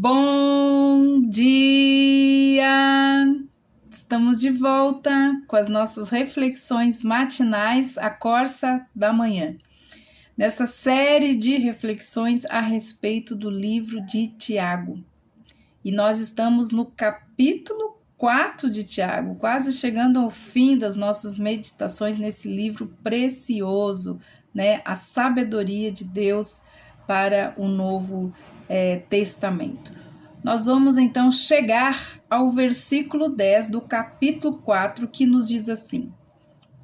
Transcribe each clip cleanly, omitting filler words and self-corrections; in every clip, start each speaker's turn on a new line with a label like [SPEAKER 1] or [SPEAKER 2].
[SPEAKER 1] Bom dia! Estamos de volta com as nossas reflexões matinais, a Corsa da Manhã. Nesta série de reflexões a respeito do livro de Tiago. E nós estamos no capítulo 4 de Tiago, quase chegando ao fim das nossas meditações nesse livro precioso, né? A sabedoria de Deus para o Novo Testamento. Nós vamos então chegar ao versículo 10 do capítulo 4, que nos diz assim: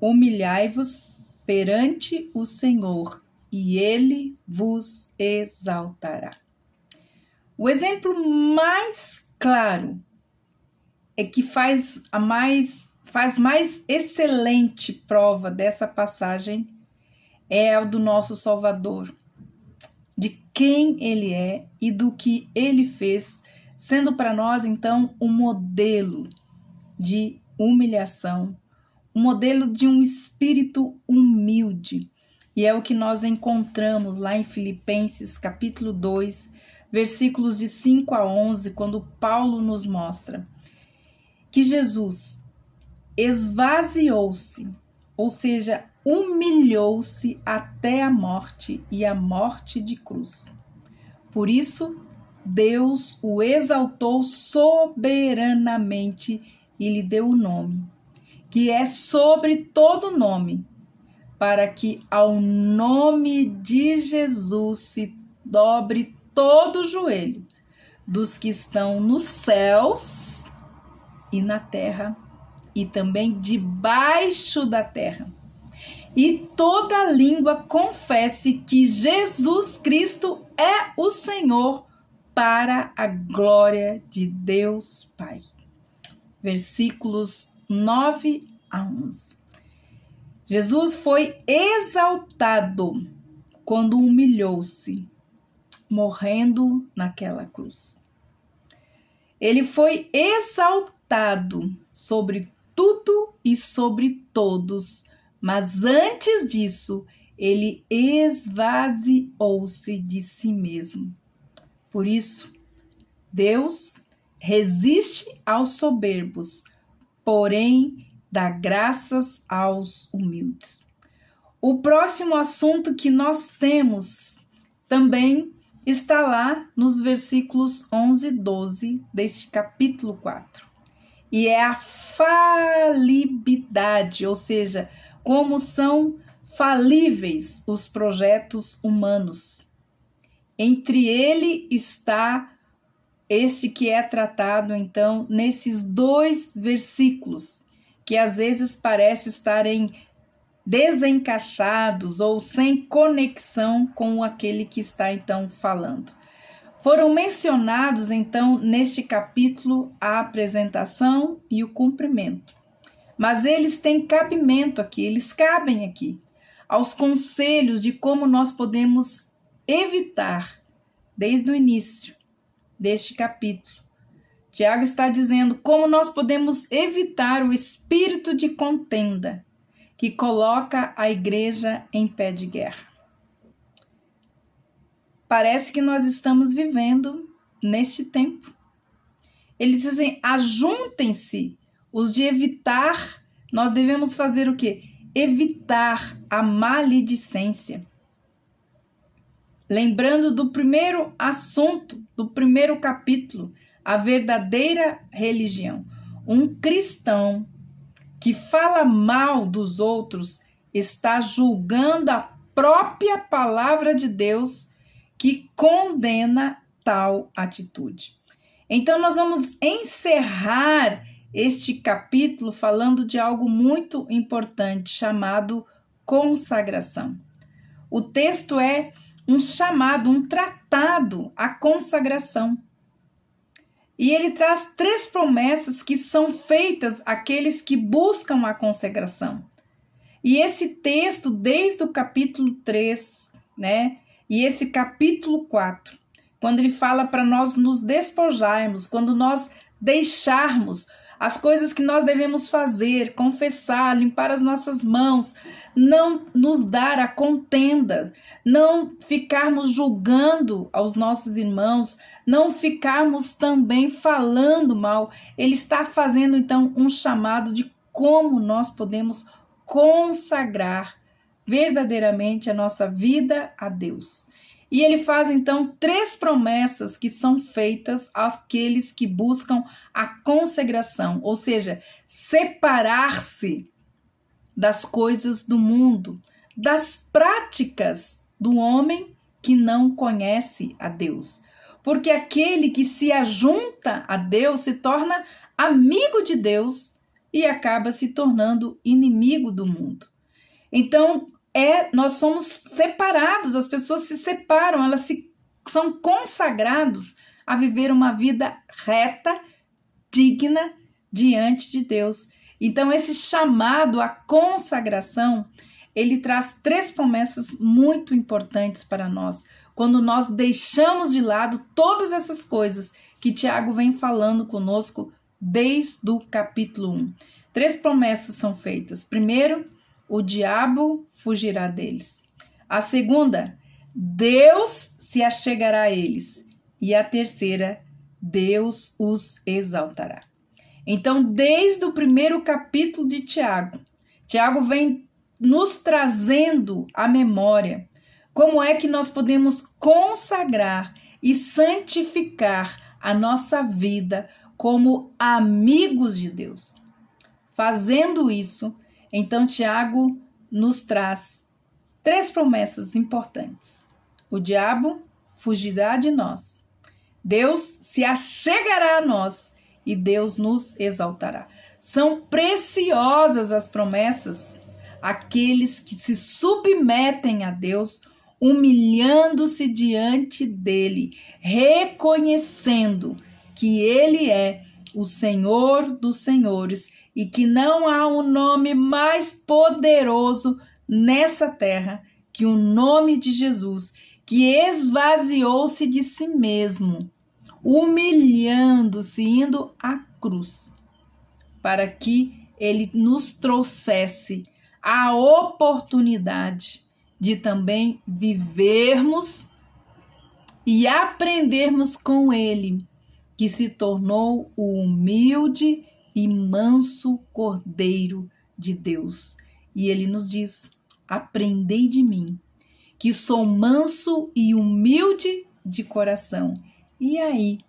[SPEAKER 1] humilhai-vos perante o Senhor, e ele vos exaltará. O exemplo mais claro é que faz mais excelente prova dessa passagem é o do nosso Salvador, de quem ele é e do que ele fez, sendo para nós, então, um modelo de humilhação, um modelo de um espírito humilde. E é o que nós encontramos lá em Filipenses, capítulo 2, versículos de 5 a 11, quando Paulo nos mostra que Jesus esvaziou-se, ou seja, humilhou-se até a morte e a morte de cruz. Por isso, Deus o exaltou soberanamente e lhe deu o nome, que é sobre todo nome, para que ao nome de Jesus se dobre todo o joelho dos que estão nos céus e na terra e também debaixo da terra. E toda língua confesse que Jesus Cristo é o Senhor, para a glória de Deus Pai. Versículos 9 a 11. Jesus foi exaltado quando humilhou-se, morrendo naquela cruz. Ele foi exaltado sobre tudo e sobre todos, mas antes disso, ele esvaziou-se de si mesmo. Por isso, Deus resiste aos soberbos, porém dá graças aos humildes. O próximo assunto que nós temos também está lá nos versículos 11 e 12 deste capítulo 4. E é a falibilidade, ou seja, como são falíveis os projetos humanos. Entre ele está este que é tratado, então, nesses dois versículos, que às vezes parece estarem desencaixados ou sem conexão com aquele que está, então, falando. Foram mencionados, então, neste capítulo, a apresentação e o cumprimento. Mas eles têm cabimento aqui, eles cabem aqui, aos conselhos de como nós podemos evitar, desde o início deste capítulo. Tiago está dizendo como nós podemos evitar o espírito de contenda que coloca a igreja em pé de guerra. Parece que nós estamos vivendo neste tempo. Eles dizem, ajuntem-se os de evitar, nós devemos fazer o quê? Evitar a maledicência. Lembrando do primeiro assunto, do primeiro capítulo, a verdadeira religião. Um cristão que fala mal dos outros está julgando a própria palavra de Deus que condena tal atitude. Então, nós vamos encerrar este capítulo falando de algo muito importante, chamado consagração. O texto é um chamado, um tratado à consagração. E ele traz 3 promessas que são feitas àqueles que buscam a consagração. E esse texto, desde o capítulo 3, né? E esse capítulo 4, quando ele fala para nós nos despojarmos, quando nós deixarmos as coisas que nós devemos fazer, confessar, limpar as nossas mãos, não nos dar a contenda, não ficarmos julgando aos nossos irmãos, não ficarmos também falando mal. Ele está fazendo então um chamado de como nós podemos consagrar verdadeiramente a nossa vida a Deus. E ele faz então 3 promessas que são feitas àqueles que buscam a consagração, ou seja, separar-se das coisas do mundo, das práticas do homem que não conhece a Deus. Porque aquele que se ajunta a Deus se torna amigo de Deus e acaba se tornando inimigo do mundo. Então, nós somos separados, as pessoas se separam, elas são consagrados a viver uma vida reta, digna diante de Deus. Então, esse chamado à consagração, ele traz 3 promessas muito importantes para nós. Quando nós deixamos de lado todas essas coisas que Tiago vem falando conosco desde o capítulo 1. 3 promessas são feitas. Primeiro, o diabo fugirá deles. A segunda, Deus se achegará a eles. E a terceira, Deus os exaltará. Então, desde o primeiro capítulo de Tiago, Tiago vem nos trazendo à memória como é que nós podemos consagrar e santificar a nossa vida como amigos de Deus. Fazendo isso, então, Tiago nos traz 3 promessas importantes. O diabo fugirá de nós. Deus se achegará a nós e Deus nos exaltará. São preciosas as promessas, aqueles que se submetem a Deus, humilhando-se diante dele, reconhecendo que ele é o Senhor dos senhores e que não há um nome mais poderoso nessa terra que o nome de Jesus, que esvaziou-se de si mesmo, humilhando-se, indo à cruz, para que ele nos trouxesse a oportunidade de também vivermos e aprendermos com ele, que se tornou o humilde e manso Cordeiro de Deus. E ele nos diz: aprendei de mim, que sou manso e humilde de coração, e aí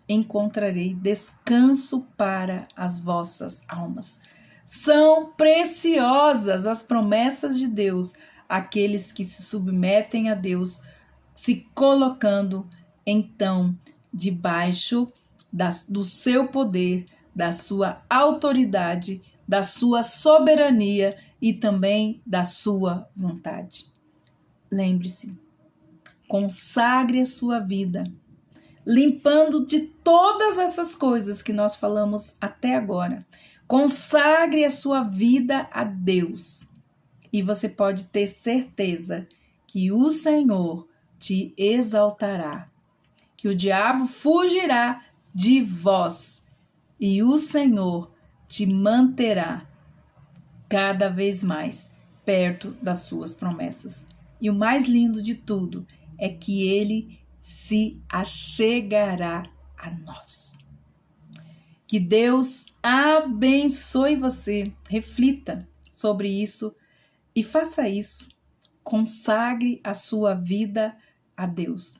[SPEAKER 1] encontrarei descanso para as vossas almas. São preciosas as promessas de Deus, aqueles que se submetem a Deus, se colocando então debaixo do seu poder, da sua autoridade, da sua soberania e também da sua vontade. Lembre-se, consagre a sua vida, limpando de todas essas coisas que nós falamos até agora. Consagre a sua vida a Deus e você pode ter certeza que o Senhor te exaltará, que o diabo fugirá de vós e o Senhor te manterá cada vez mais perto das suas promessas. E o mais lindo de tudo é que ele se achegará a nós. Que Deus abençoe você. Reflita sobre isso e faça isso. Consagre a sua vida a Deus.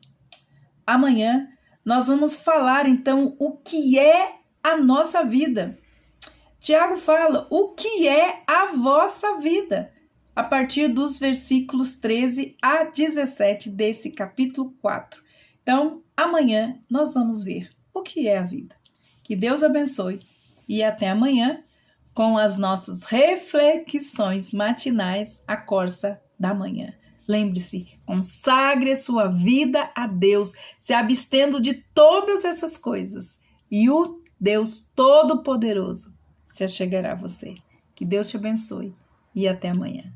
[SPEAKER 1] Amanhã nós vamos falar então o que é a nossa vida. Tiago fala o que é a vossa vida, a partir dos versículos 13 a 17 desse capítulo 4. Então, amanhã nós vamos ver o que é a vida. Que Deus abençoe e até amanhã com as nossas reflexões matinais, a Corsa da Manhã. Lembre-se, consagre a sua vida a Deus, se abstendo de todas essas coisas. E o Deus Todo-Poderoso se achegará a você. Que Deus te abençoe e até amanhã.